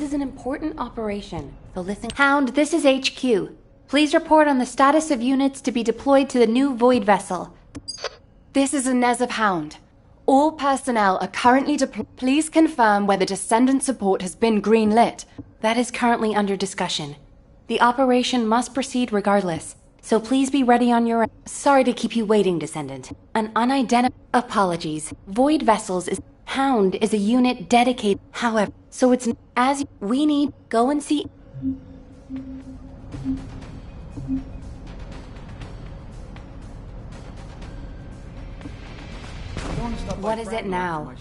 This is an important operation, so listen. Hound, this is HQ. Please report on the status of units to be deployed to the new Void vessel. This is Inez of Hound. All personnel are currently deployed. Please confirm whether Descendant support has been greenlit. That is currently under discussion. The operation must proceed regardless, so please be ready on your... Sorry to keep you waiting, Descendant. An unidentified... Apologies. Void vessels is... Hound is a unit dedicated... However, so it's... As we need... Go and see... What is it now?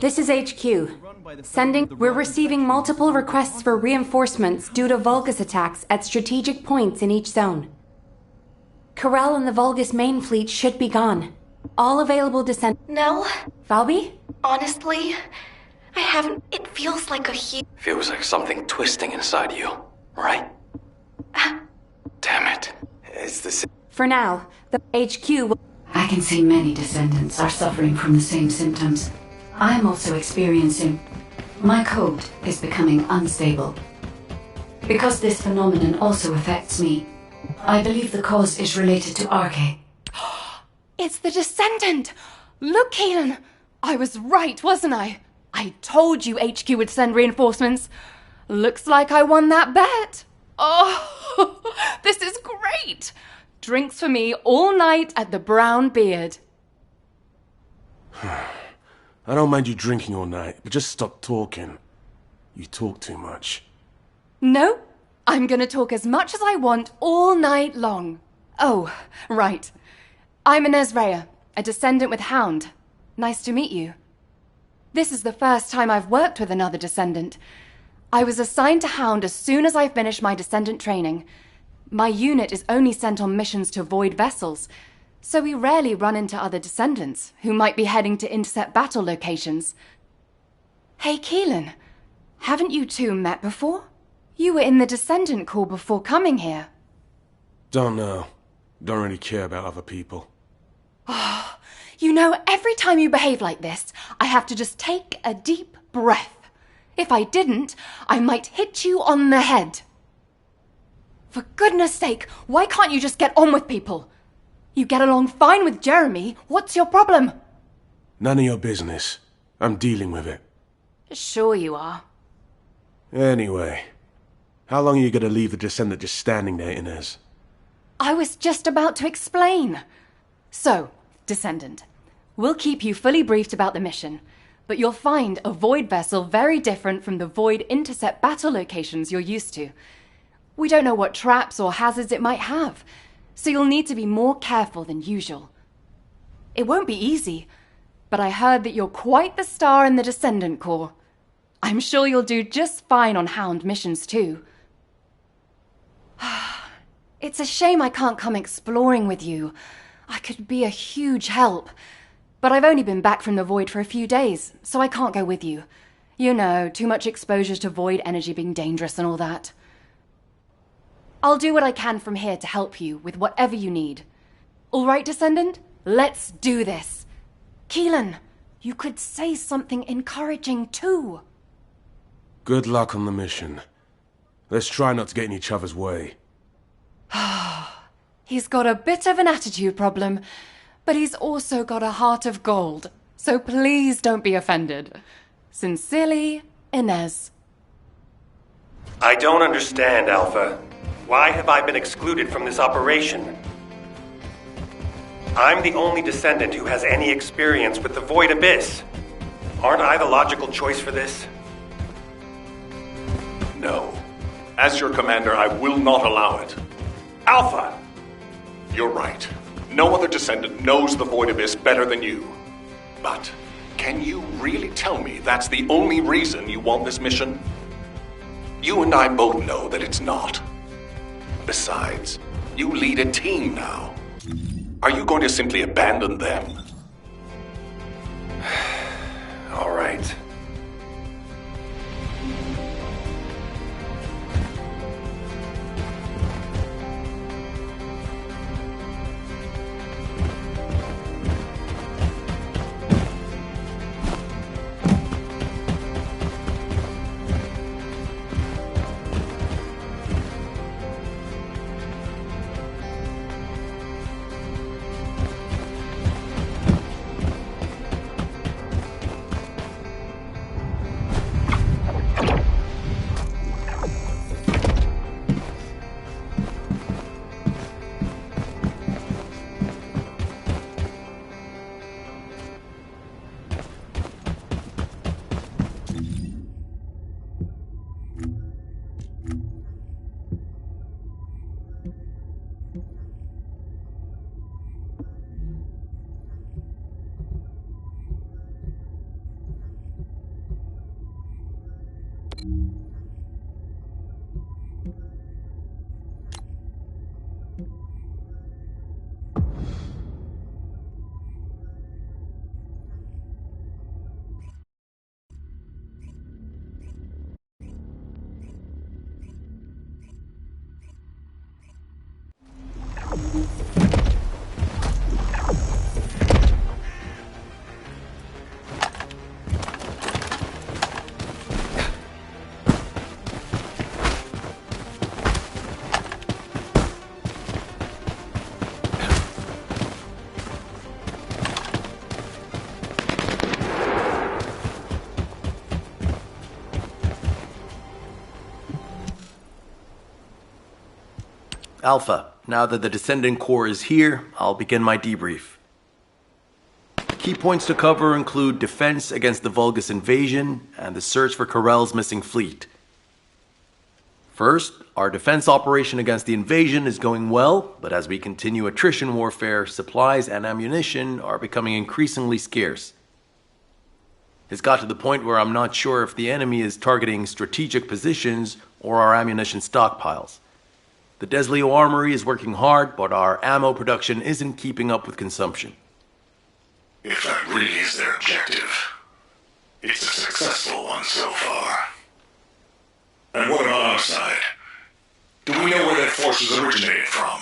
This is HQ. We're receiving multiple requests for reinforcements due to Vulgus attacks at strategic points in each zone. Corel and the Vulgus main fleet should be gone. All available descent... No. Valby? Honestly, I haven't... It feels like a huge... Feels like something twisting inside you, right? Damn it. It's the same... For now, the HQ will... I can see many descendants are suffering from the same symptoms. I'm also experiencing... My code is becoming unstable. Because this phenomenon also affects me, I believe the cause is related to Arche. It's the Descendant! Look, Keelan! I was right, wasn't I? I told you HQ would send reinforcements. Looks like I won that bet. Oh, this is great! Drinks for me all night at the Brown Beard. I don't mind you drinking all night, but just stop talking. You talk too much. No, I'm gonna talk as much as I want all night long. Oh, right. I'm Inez Rhea, a Descendant with Hound. Nice to meet you. This is the first time I've worked with another Descendant. I was assigned to Hound as soon as I finished my Descendant training. My unit is only sent on missions to Void vessels, so we rarely run into other Descendants who might be heading to intercept battle locations. Hey, Keelan, haven't you two met before? You were in the Descendant Corps before coming here. Don't know. Don't really care about other people. Oh, you know, every time you behave like this, I have to just take a deep breath. If I didn't, I might hit you on the head. For goodness sake, why can't you just get on with people? You get along fine with Jeremy. What's your problem? None of your business. I'm dealing with it. Sure you are. Anyway, how long are you gonna leave the Descendant just standing there, Inez? I was just about to explain. So, Descendant, we'll keep you fully briefed about the mission, but you'll find a Void vessel very different from the Void intercept battle locations you're used to. We don't know what traps or hazards it might have, so you'll need to be more careful than usual. It won't be easy, but I heard that you're quite the star in the Descendant Corps. I'm sure you'll do just fine on Hound missions too. It's a shame I can't come exploring with you. I could be a huge help, but I've only been back from the Void for a few days, so I can't go with you. You know, too much exposure to Void energy being dangerous and all that. I'll do what I can from here to help you with whatever you need. All right, Descendant? Let's do this. Keelan, you could say something encouraging too. Good luck on the mission. Let's try not to get in each other's way. He's got a bit of an attitude problem, but he's also got a heart of gold, so please don't be offended. Sincerely, Inez. I don't understand, Alpha. Why have I been excluded from this operation? I'm the only Descendant who has any experience with the Void Abyss. Aren't I the logical choice for this? No. As your commander, I will not allow it. Alpha! You're right. No other Descendant knows the Void Abyss better than you. But can you really tell me that's the only reason you want this mission? You and I both know that it's not. Besides, you lead a team now. Are you going to simply abandon them? All right. Alpha, now that the Descendant Core is here, I'll begin my debrief. Key points to cover include defense against the Vulgus invasion and the search for Corell's missing fleet. First, our defense operation against the invasion is going well, but as we continue attrition warfare, supplies and ammunition are becoming increasingly scarce. It's got to the point where I'm not sure if the enemy is targeting strategic positions or our ammunition stockpiles. The Desleo Armory is working hard, but our ammo production isn't keeping up with consumption. If that really is their objective, it's a successful one so far. And what about our side? Do we know where that force was originated from?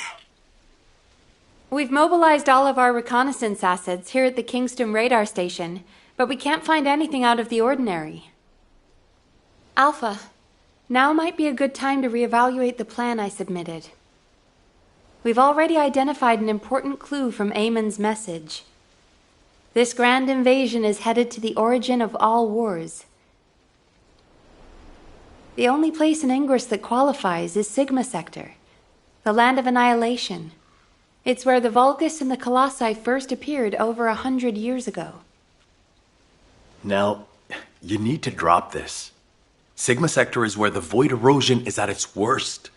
We've mobilized all of our reconnaissance assets here at the Kingston radar station, but we can't find anything out of the ordinary. Alpha, now might be a good time to reevaluate the plan I submitted. We've already identified an important clue from Eamon's message. This grand invasion is headed to the origin of all wars. The only place in Ingress that qualifies is Sigma Sector, the land of annihilation. It's where the Vulgus and the Colossi first appeared over 100 years ago. Now, you need to drop this. Sigma Sector is where the void erosion is at its worst.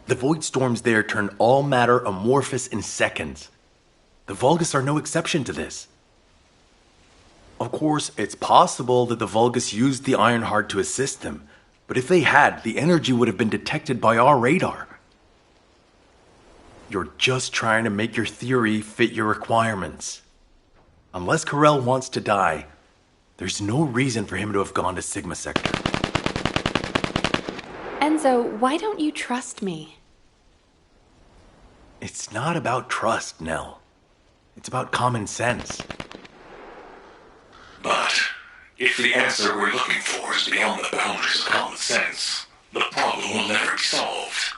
The void storms there turn all matter amorphous in seconds. The Vulgus are no exception to this. Of course, it's possible that the Vulgus used the Ironheart to assist them, but if they had, the energy would have been detected by our radar. You're just trying to make your theory fit your requirements. Unless Corell wants to die, there's no reason for him to have gone to Sigma Sector. Enzo, why don't you trust me? It's not about trust, Nell. It's about common sense. But if the answer we're looking for is beyond the boundaries of common sense, the problem will never be solved.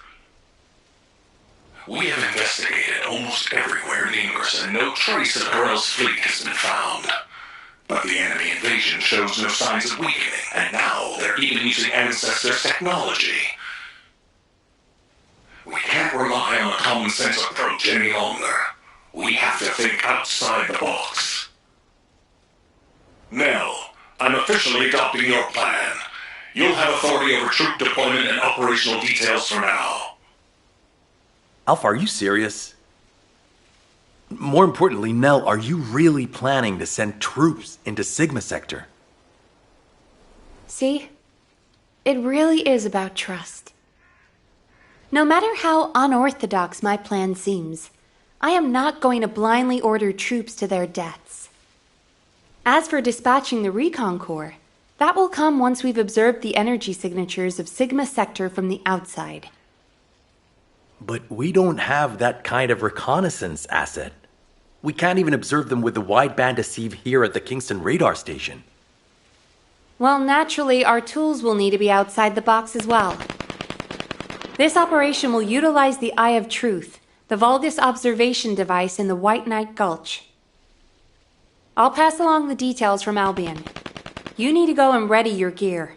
We have investigated almost everywhere in Ingress, and no trace of Corell's fleet has been found. But the enemy invasion shows no signs of weakening, and now they're even using Ancestor's technology. We can't rely on a common sense approach any longer. We have to think outside the box. Nell, I'm officially adopting your plan. You'll have authority over troop deployment and operational details for now. Alpha, are you serious? More importantly, Nell, are you really planning to send troops into Sigma Sector? See? It really is about trust. No matter how unorthodox my plan seems, I am not going to blindly order troops to their deaths. As for dispatching the Recon Corps, that will come once we've observed the energy signatures of Sigma Sector from the outside. But we don't have that kind of reconnaissance asset. We can't even observe them with the wideband deceive here at the Kingston radar station. Well, naturally, our tools will need to be outside the box as well. This operation will utilize the Eye of Truth, the Vulgus observation device in the White Knight Gulch. I'll pass along the details from Albion. You need to go and ready your gear.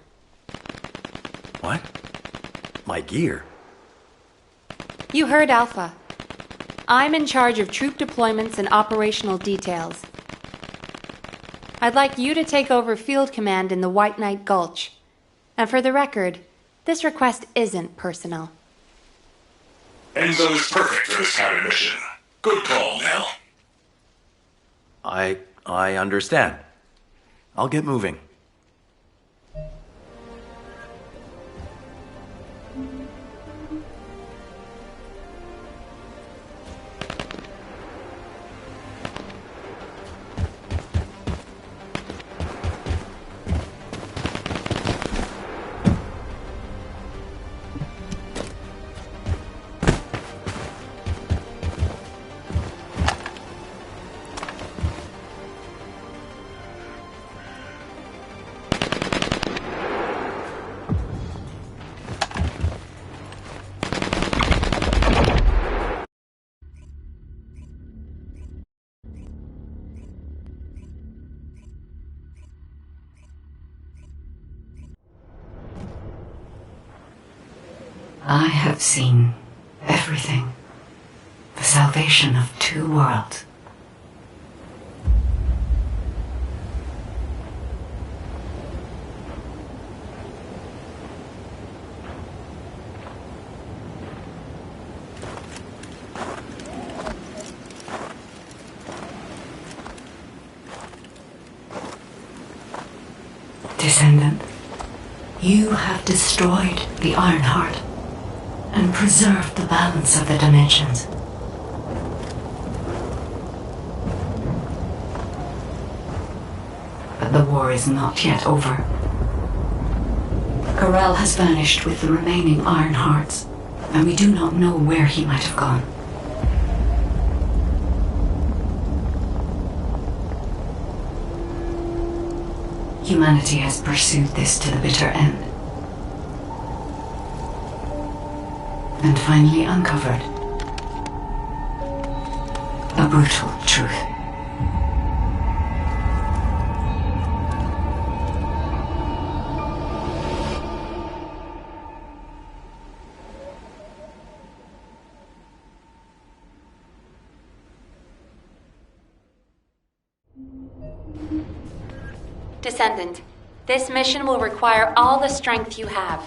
What? My gear? You heard Alpha. I'm in charge of troop deployments and operational details. I'd like you to take over field command in the White Knight Gulch. And for the record, this request isn't personal. Enzo is perfect for this kind of mission. Good call, Nell. I understand. I'll get moving. I have seen everything. The salvation of two worlds. Descendant, you have destroyed the Ironheart and preserved the balance of the dimensions. But the war is not yet over. Corel has vanished with the remaining Ironhearts, and we do not know where he might have gone. Humanity has pursued this to the bitter end. And finally uncovered a brutal truth. Descendant, this mission will require all the strength you have.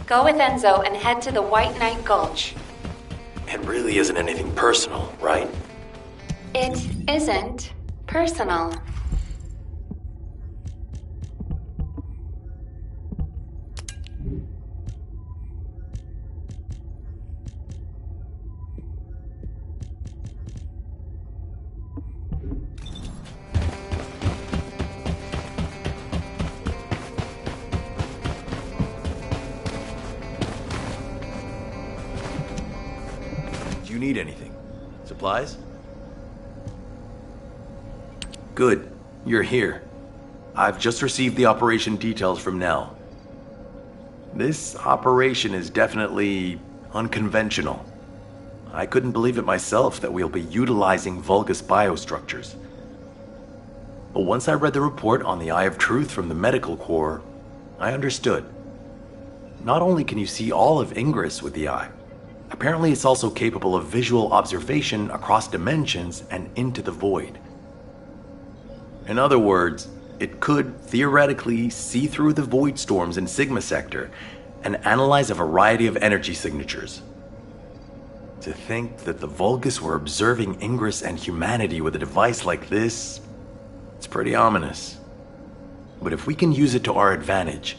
Go with Enzo and head to the White Knight Gulch. It really isn't anything personal, right? It isn't personal. Do you need anything? Supplies? Good. You're here. I've just received the operation details from Nell. This operation is definitely unconventional. I couldn't believe it myself that we'll be utilizing Vulgus biostructures. But once I read the report on the Eye of Truth from the Medical Corps, I understood. Not only can you see all of Ingress with the eye, apparently it's also capable of visual observation across dimensions and into the void. In other words, it could theoretically see through the void storms in Sigma Sector and analyze a variety of energy signatures. To think that the Vulgus were observing Ingress and humanity with a device like this, it's pretty ominous. But if we can use it to our advantage,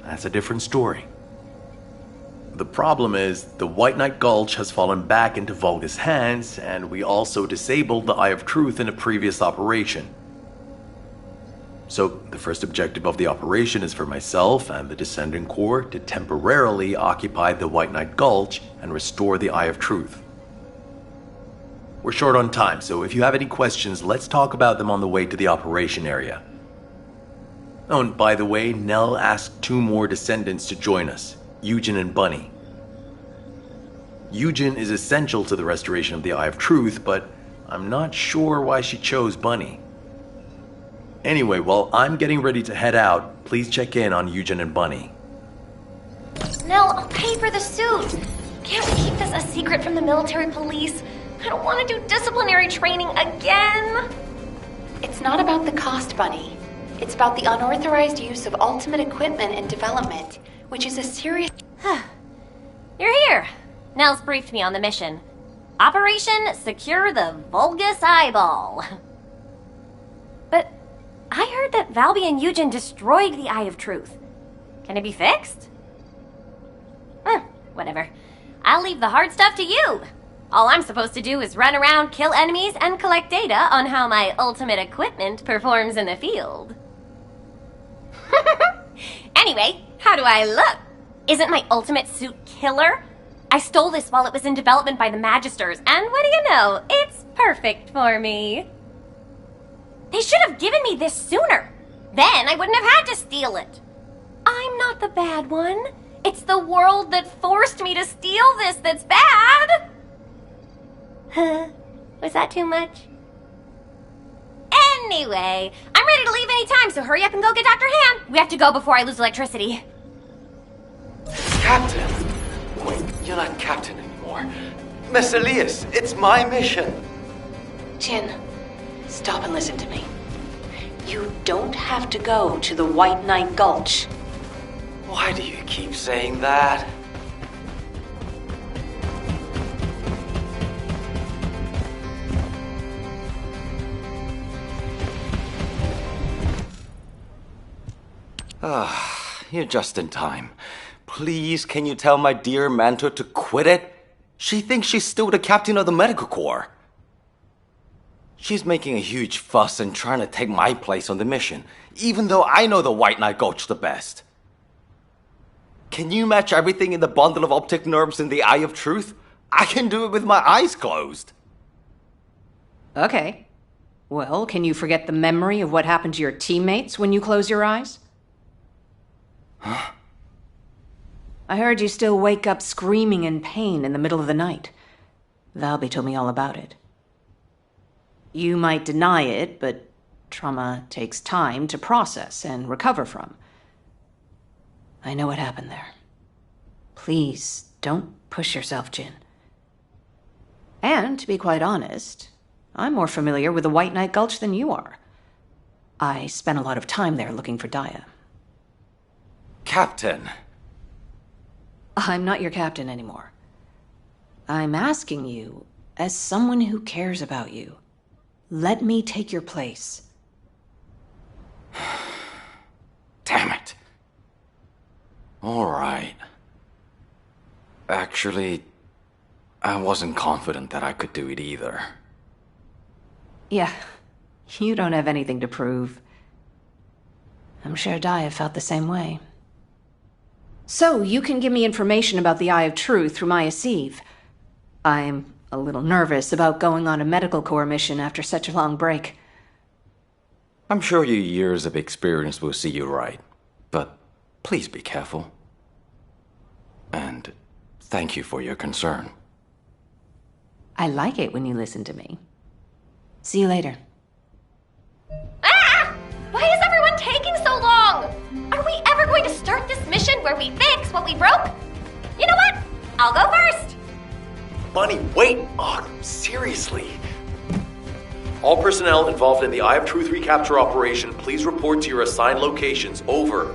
that's a different story. The problem is, the White Knight Gulch has fallen back into Vulgus hands, and we also disabled the Eye of Truth in a previous operation. So, the first objective of the operation is for myself and the Descendant Corps to temporarily occupy the White Knight Gulch and restore the Eye of Truth. We're short on time, so if you have any questions, let's talk about them on the way to the operation area. Oh, and by the way, Nell asked 2 more Descendants to join us, Eugen and Bunny. Eugen is essential to the restoration of the Eye of Truth, but I'm not sure why she chose Bunny. Anyway, while I'm getting ready to head out, please check in on Eugen and Bunny. Nell, I'll pay for the suit. Can't we keep this a secret from the military police? I don't want to do disciplinary training again. It's not about the cost, Bunny. It's about the unauthorized use of ultimate equipment and development, which is a serious... You're here. Nell's briefed me on the mission. Operation Secure the Vulgus Eyeball. But I heard that Valby and Eugen destroyed the Eye of Truth. Can it be fixed? Whatever. I'll leave the hard stuff to you. All I'm supposed to do is run around, kill enemies, and collect data on how my ultimate equipment performs in the field. Anyway, how do I look? Isn't my ultimate suit killer? I stole this while it was in development by the Magisters, and what do you know? It's perfect for me. They should have given me this sooner. Then I wouldn't have had to steal it. I'm not the bad one. It's the world that forced me to steal this that's bad. Was that too much? Anyway, I'm ready to leave any time, so hurry up and go get Dr. Han. We have to go before I lose electricity. Captain, You're not captain anymore. Miss Elias, it's my mission. Jin, stop and listen to me. You don't have to go to the White Knight Gulch. Why do you keep saying that? You're just in time. Please, can you tell my dear mentor to quit it? She thinks she's still the captain of the medical corps. She's making a huge fuss and trying to take my place on the mission, even though I know the White Knight Gulch the best. Can you match everything in the bundle of optic nerves in the Eye of Truth? I can do it with my eyes closed. Okay. Well, can you forget the memory of what happened to your teammates when you close your eyes? Huh? I heard you still wake up screaming in pain in the middle of the night. Valby told me all about it. You might deny it, but trauma takes time to process and recover from. I know what happened there. Please, don't push yourself, Jin. And, to be quite honest, I'm more familiar with the White Knight Gulch than you are. I spent a lot of time there looking for Daya. Captain. I'm not your captain anymore. I'm asking you, as someone who cares about you, let me take your place. Damn it. All right. Actually, I wasn't confident that I could do it either. Yeah, you don't have anything to prove. I'm sure Daya felt the same way. So, you can give me information about the Eye of Truth through Maya Sieve. I'm a little nervous about going on a medical corps mission after such a long break. I'm sure your years of experience will see you right, but please be careful. And thank you for your concern. I like it when you listen to me. See you later. Ah! Why is everyone taking so long? Are we ever going to start this mission where we fix what we broke? You know what? I'll go first. Bunny, wait! Oh, seriously. All personnel involved in the Eye of Truth recapture operation, please report to your assigned locations. Over.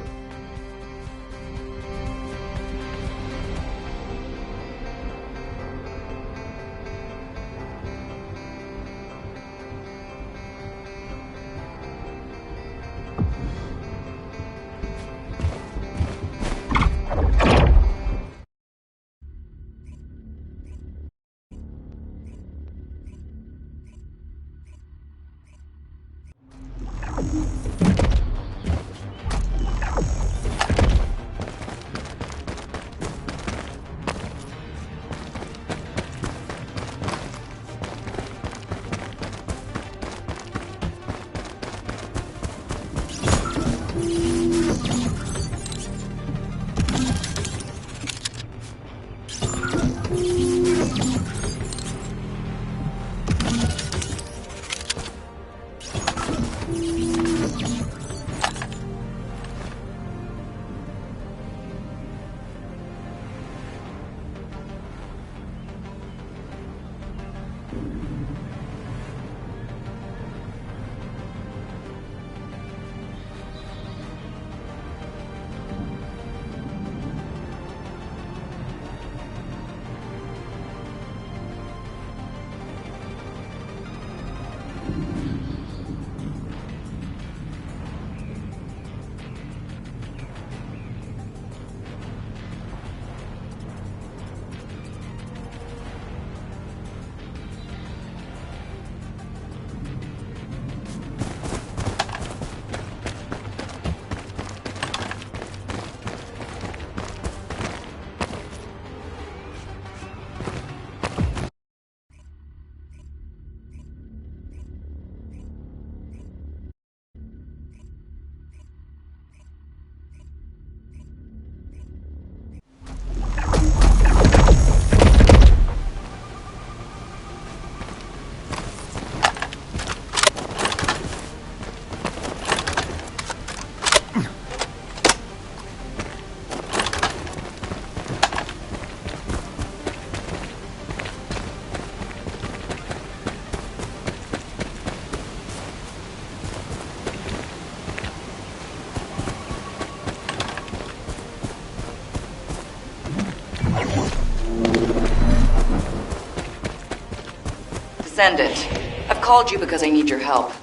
Descendant, I've called you because I need your help.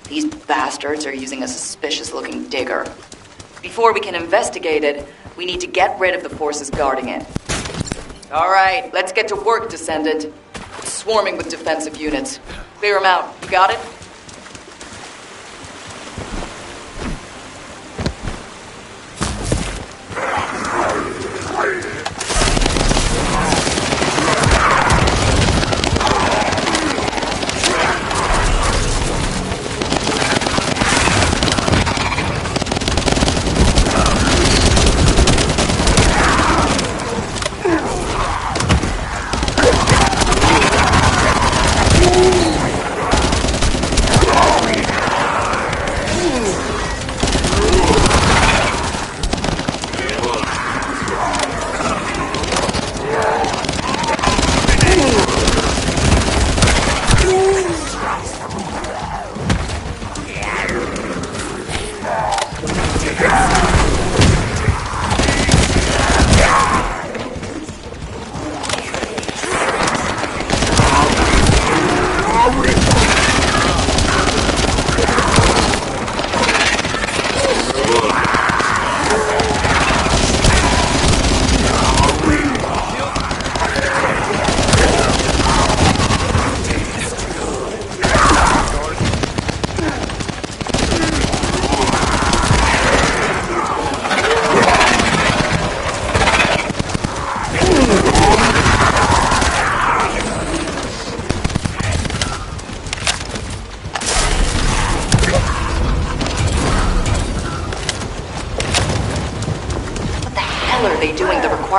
These bastards are using a suspicious-looking digger. Before we can investigate it, we need to get rid of the forces guarding it. All right, let's get to work, Descendant. It's swarming with defensive units. Clear them out. You got it?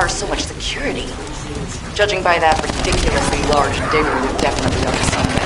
So much security. Judging by that ridiculously large digger, we're definitely up to something.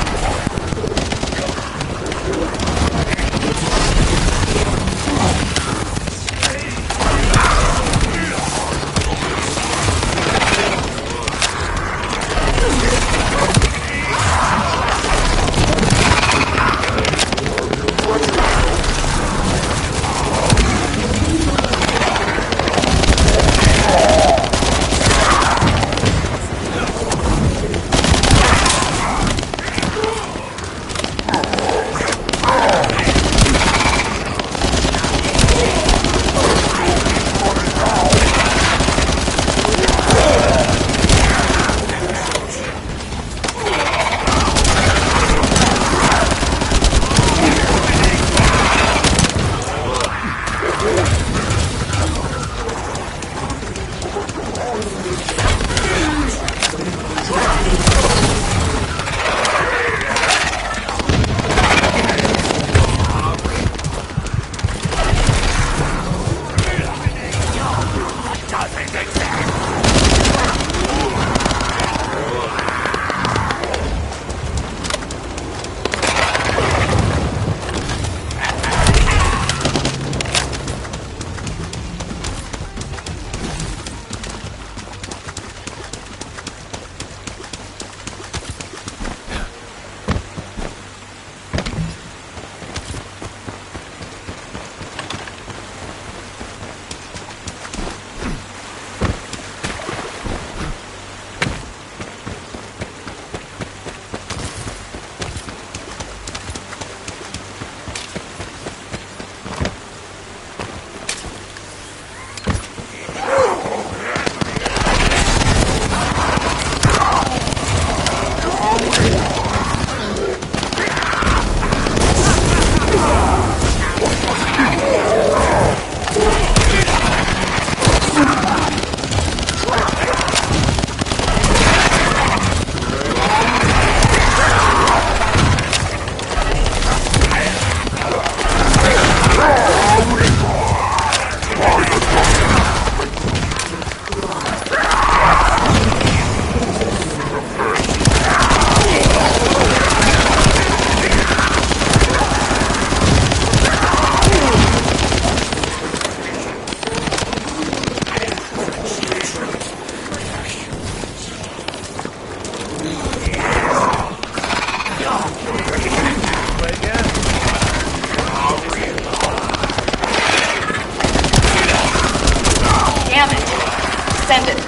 Descendant.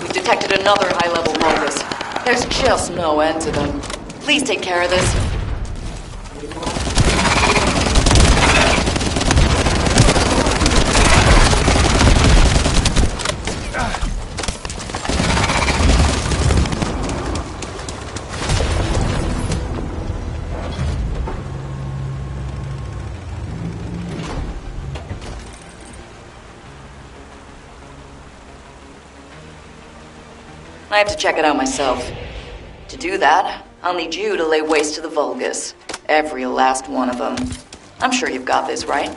We've detected another high-level fungus. There's just no end to them. Please take care of this. I have to check it out myself. To do that, I'll need you to lay waste to the Vulgus. Every last one of them. I'm sure you've got this, right?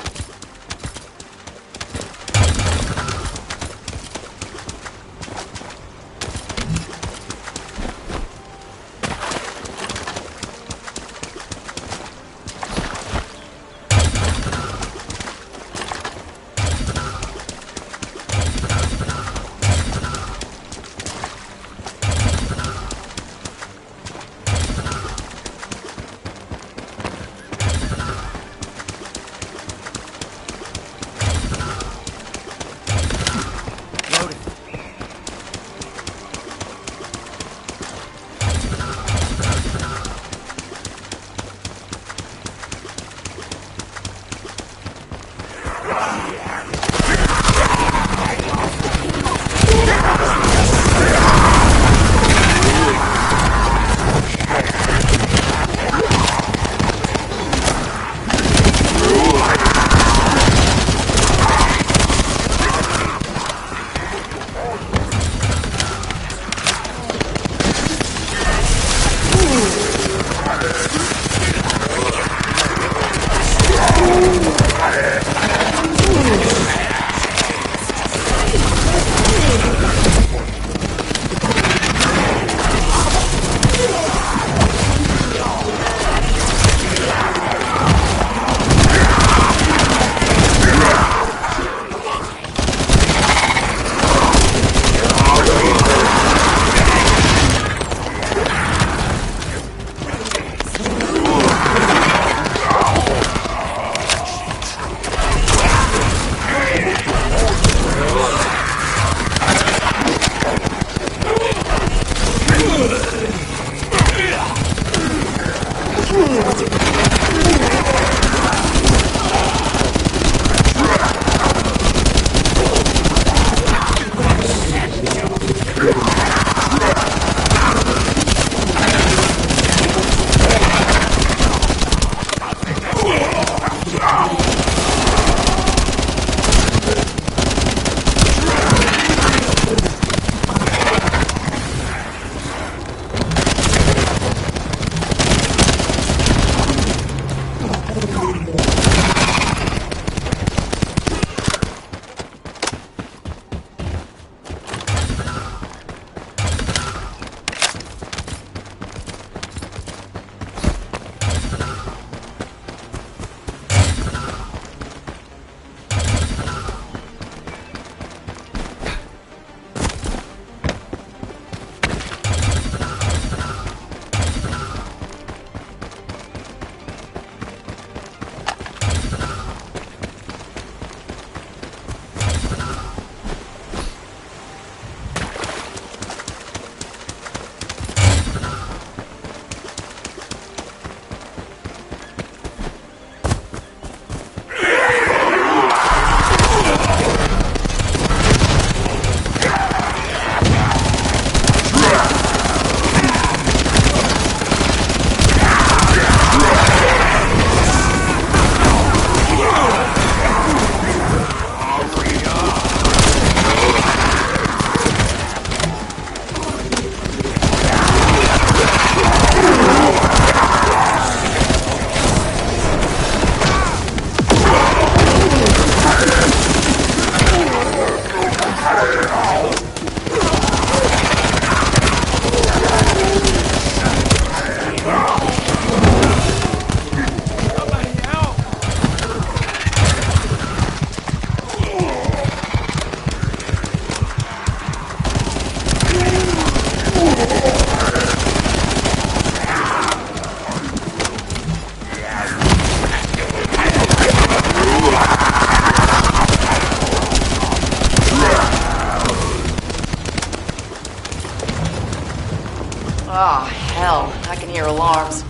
Oh, hell. I can hear alarms.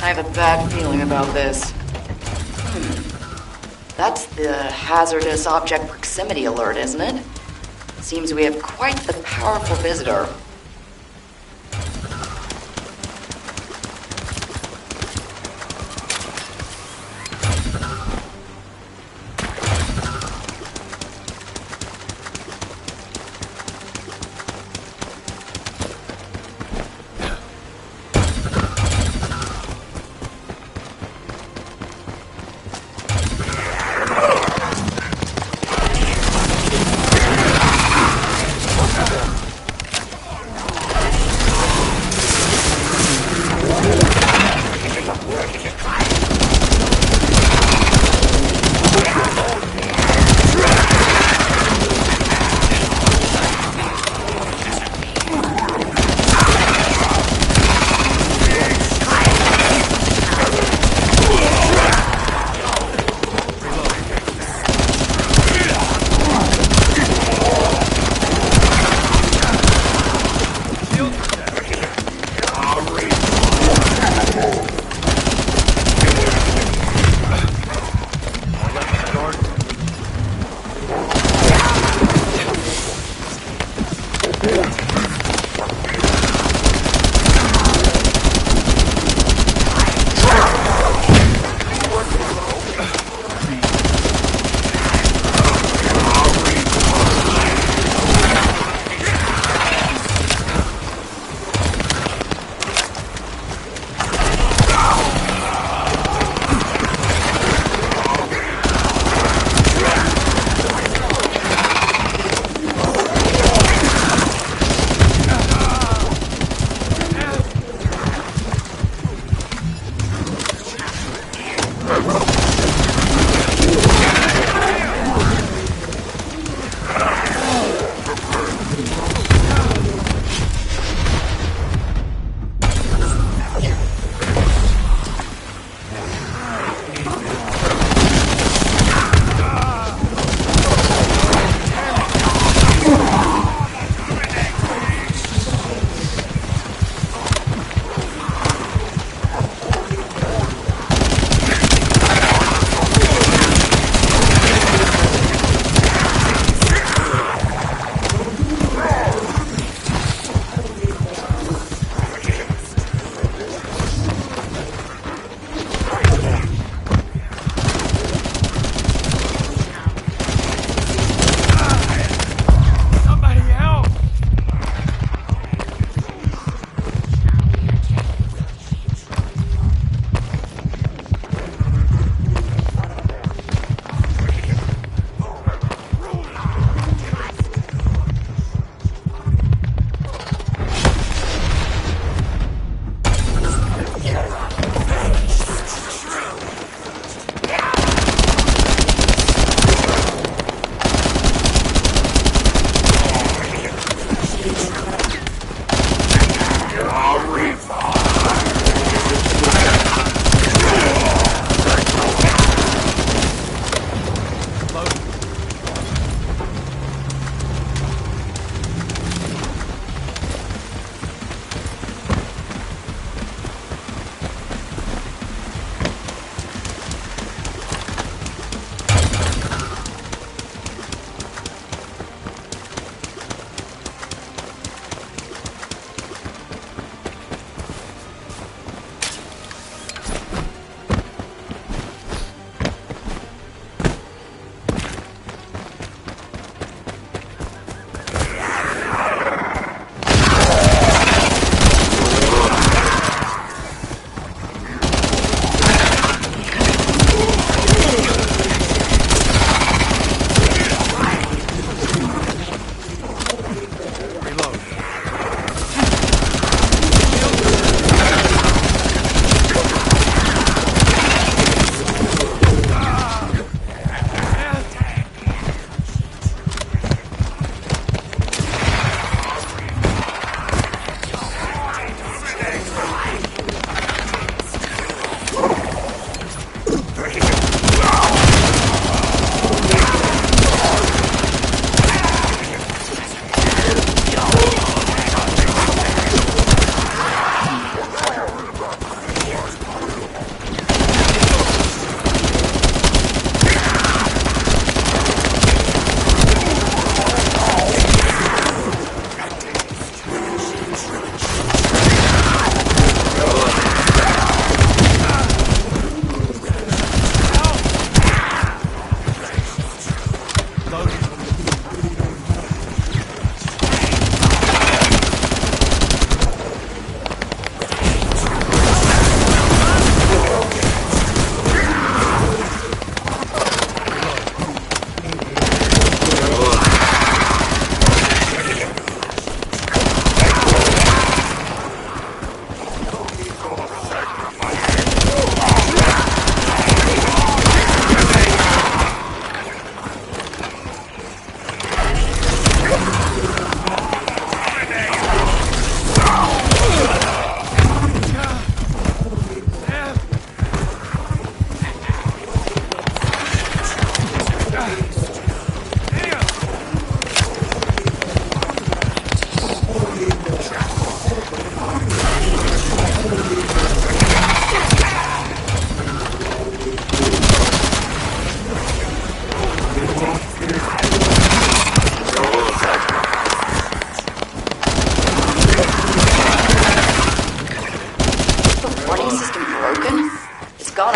I have a bad feeling about this. That's the hazardous object proximity alert, isn't it? Seems we have quite the powerful visitor.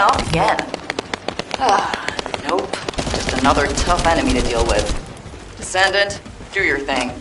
off again. Nope. Just another tough enemy to deal with. Descendant, do your thing.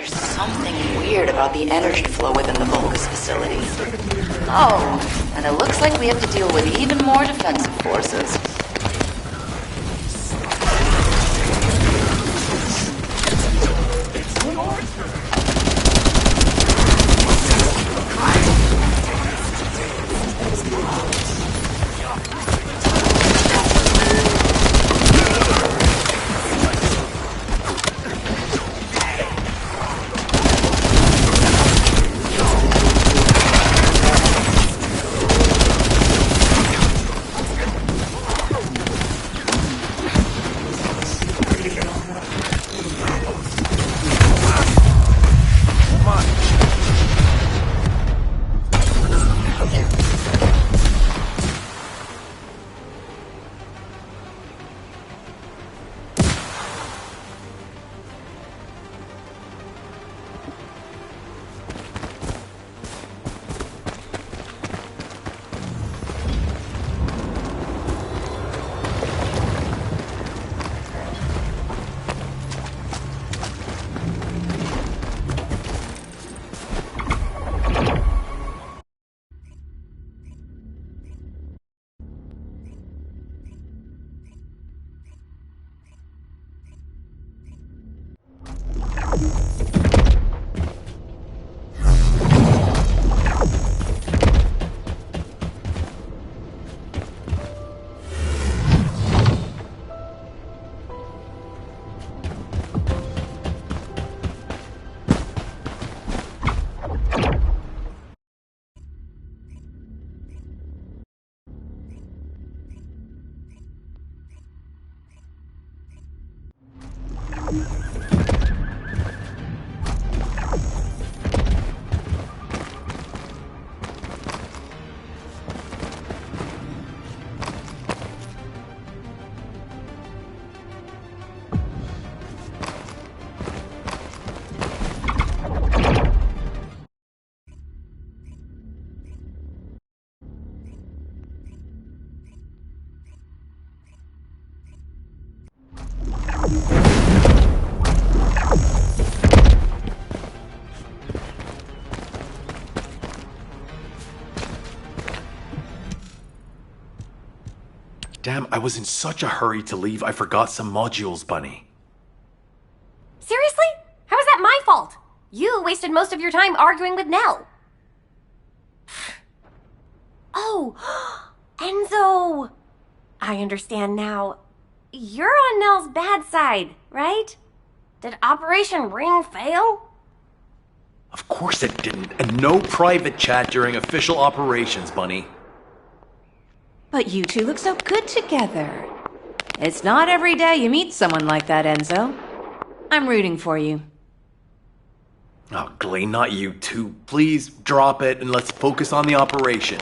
Something weird about the energy flow within the Vulgus facility. Oh, and it looks like we have to deal with even more defensive forces. Damn, I was in such a hurry to leave, I forgot some modules, Bunny. Seriously? How is that my fault? You wasted most of your time arguing with Nell. Oh, Enzo! I understand now. You're on Nell's bad side, right? Did Operation Ring fail? Of course it didn't, and no private chat during official operations, Bunny. But you two look so good together. It's not every day you meet someone like that, Enzo. I'm rooting for you. Oh, Glee, not you two. Please drop it and let's focus on the operation.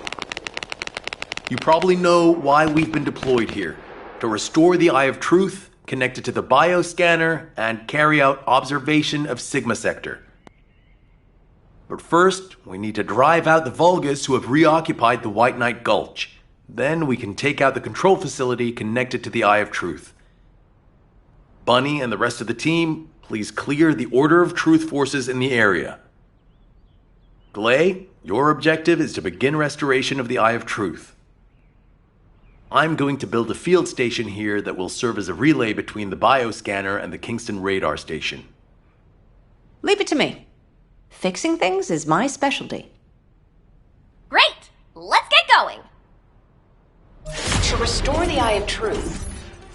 You probably know why we've been deployed here. To restore the Eye of Truth, connect it to the bioscanner, and carry out observation of Sigma Sector. But first, we need to drive out the Vulgus who have reoccupied the White Knight Gulch. Then we can take out the control facility connected to the Eye of Truth. Bunny and the rest of the team, please clear the Order of Truth forces in the area. Glay, your objective is to begin restoration of the Eye of Truth. I'm going to build a field station here that will serve as a relay between the bioscanner and the Kingston radar station. Leave it to me. Fixing things is my specialty. Great! Let's get going! To restore the Eye of Truth,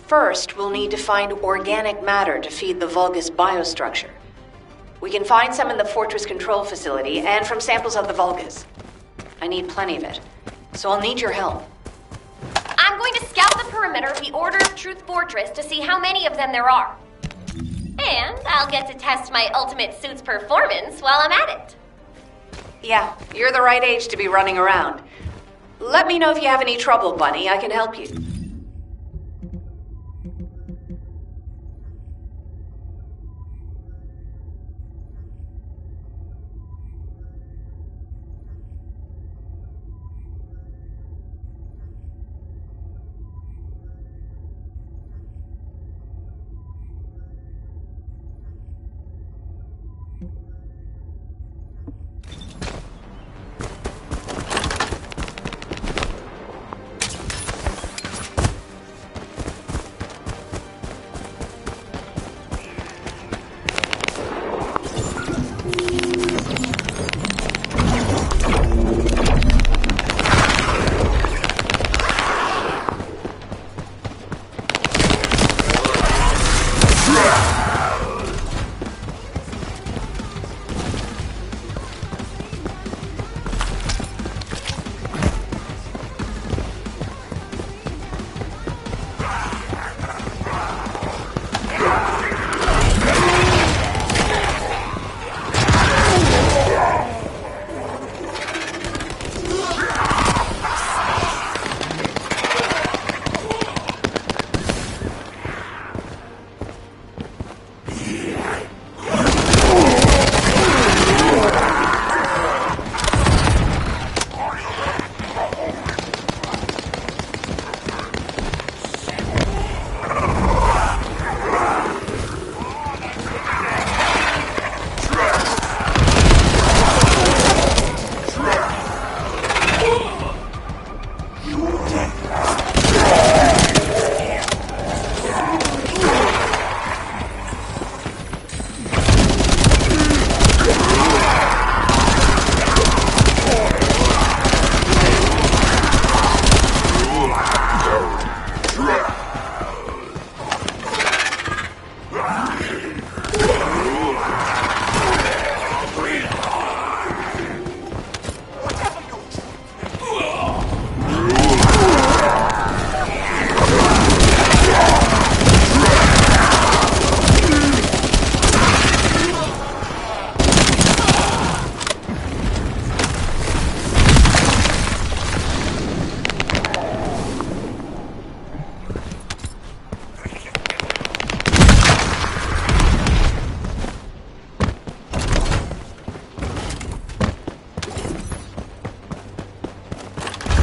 first we'll need to find organic matter to feed the Vulgus biostructure. We can find some in the Fortress Control Facility and from samples of the Vulgus. I need plenty of it, so I'll need your help. I'm going to scout the perimeter of the Order of Truth Fortress to see how many of them there are. And I'll get to test my ultimate suit's performance while I'm at it. Yeah, you're the right age to be running around. Let me know if you have any trouble, Bunny. I can help you.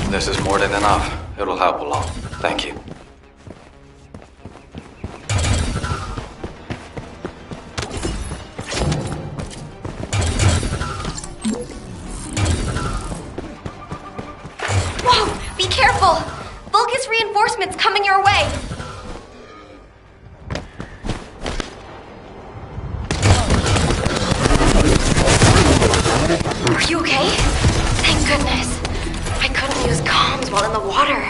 This is more than enough. It'll help a lot. Thank you. Whoa! Be careful! Vulgus reinforcements coming your way! Are you okay? Thank goodness. I couldn't use comms while in the water.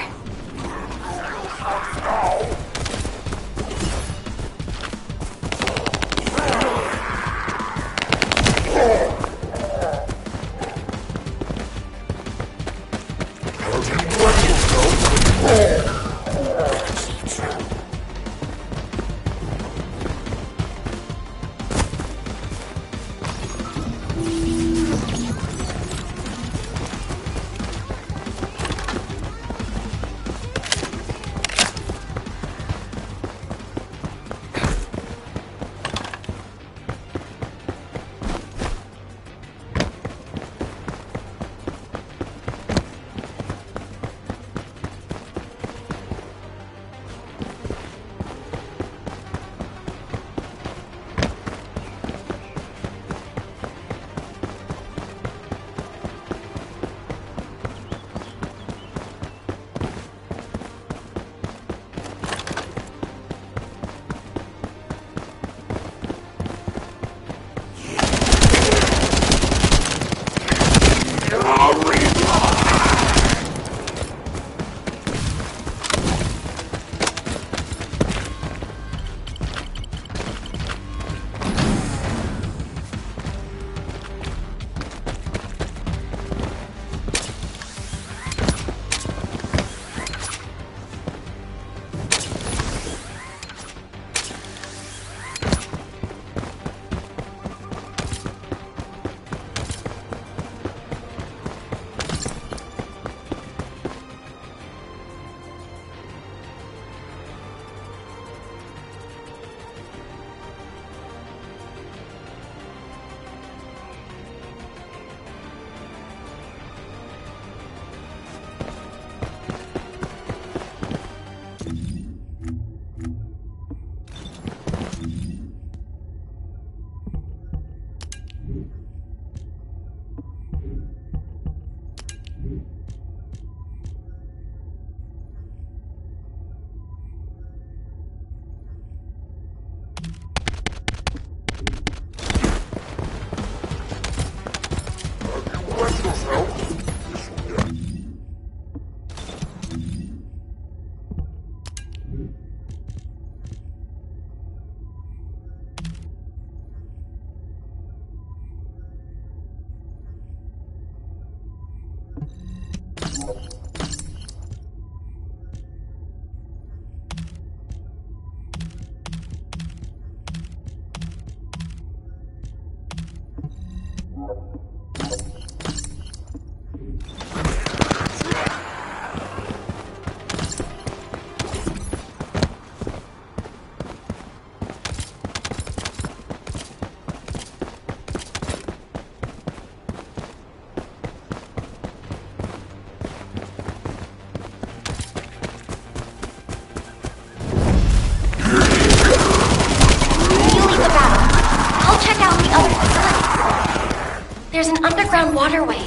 There's an underground waterway.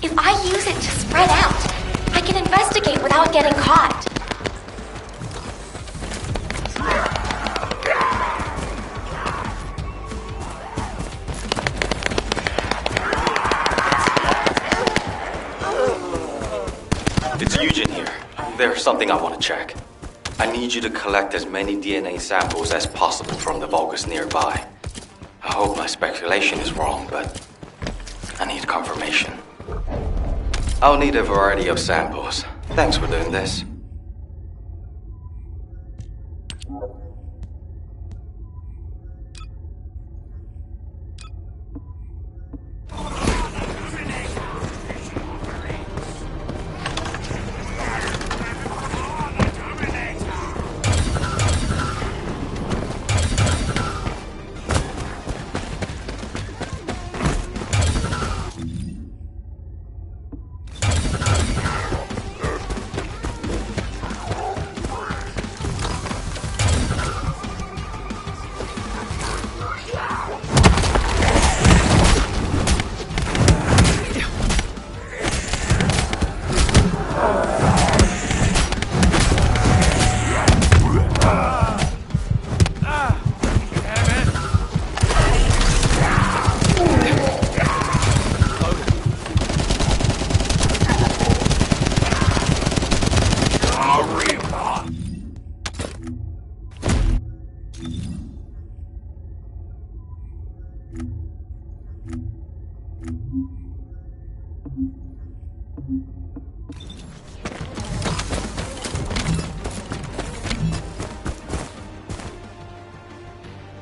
If I use it to spread out, I can investigate without getting caught. It's Eugene here. There's something I want to check. I need you to collect as many DNA samples as possible from the Vulgus nearby. I hope my speculation is wrong, but I need confirmation. I'll need a variety of samples. Thanks for doing this.